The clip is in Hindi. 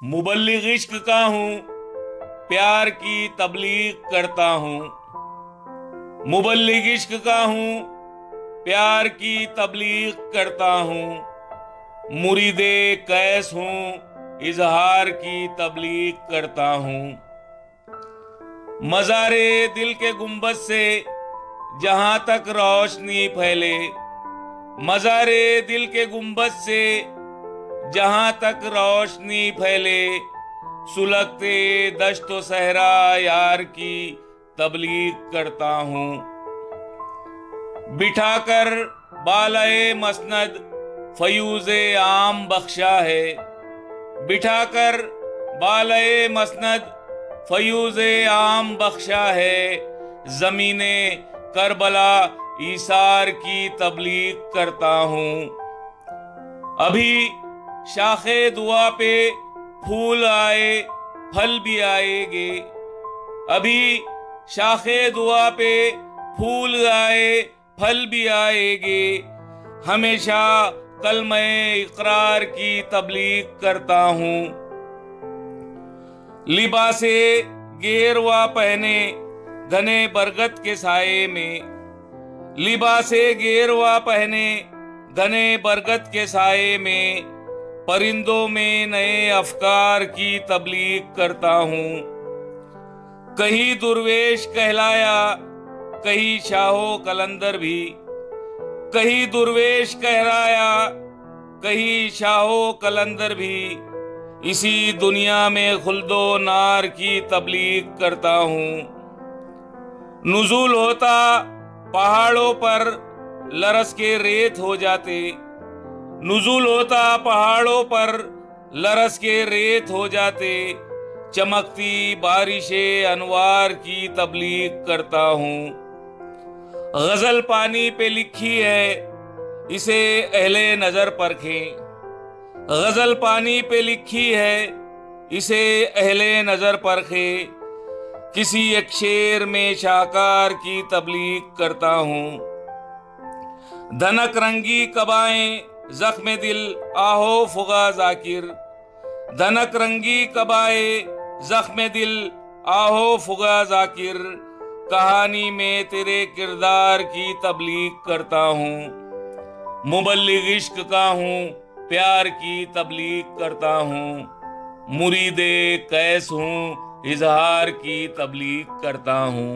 मुबल्लिग इश्क का हूँ, प्यार की तबलीग करता हूँ। मुबल्लिग इश्क का हूँ, प्यार की तबलीग करता हूँ। मुरीदे कैस हूँ, इजहार की तबलीग करता हूँ। मज़ारे दिल के गुंबद से जहाँ तक रोशनी फैले, मज़ारे दिल के गुंबद से जहाँ तक रोशनी फैले, सुलगते दश्तो सहरा यार की तबलीग करता हूँ। बिठाकर बालाए मसनद फयूज़े आम बख्शा है, बिठाकर बालाए मसनद फयूज़े आम बख्शा है। ज़मीने करबला ईसार की तबलीग करता हूँ। अभी शाखे दुआ पे फूल आए, फल भी आएंगे। अभी शाखे दुआ पे फूल आए, फल भी आएंगे। हमेशा कलमे इकरार की तबलीग करता हूँ। लिबासे गेरवा पहने घने बरगद के साये में, लिबासे गेरवा पहने घने बरगद के साये में, परिंदों में नए अफकार की तबलीग करता हूँ। कहीं दुर्वेश कहलाया, कहीं शाहो कलंदर भी, कहीं दुर्वेश कहलाया, कहीं शाहो कलंदर भी। इसी दुनिया में खुल्दो नार की तबलीग करता हूँ। नुज़ूल होता पहाड़ों पर लरस के रेत हो जाते, नुज़ूल होता पहाड़ों पर लरस के रेत हो जाते। चमकती बारिशे अनवार की तबलीग करता हूँ। गजल पानी पे लिखी है, इसे अहले नजर परखें। गजल पानी पे लिखी है, इसे अहले नजर परखे। किसी एक शेर में शाहकार की तबलीग करता हूँ। धनक रंगी कबाएं जख्म दिल आहो फुगा जाकिर, धनक रंगी कबाए जख्म दिल आहो फुगा जाकिर। कहानी में तेरे किरदार की तबलीग करता हूँ। मुबल्लिग इश्क का हूँ, प्यार की तबलीग करता हूँ। मुरीदे कैस हूँ, इजहार की तबलीग करता हूँ।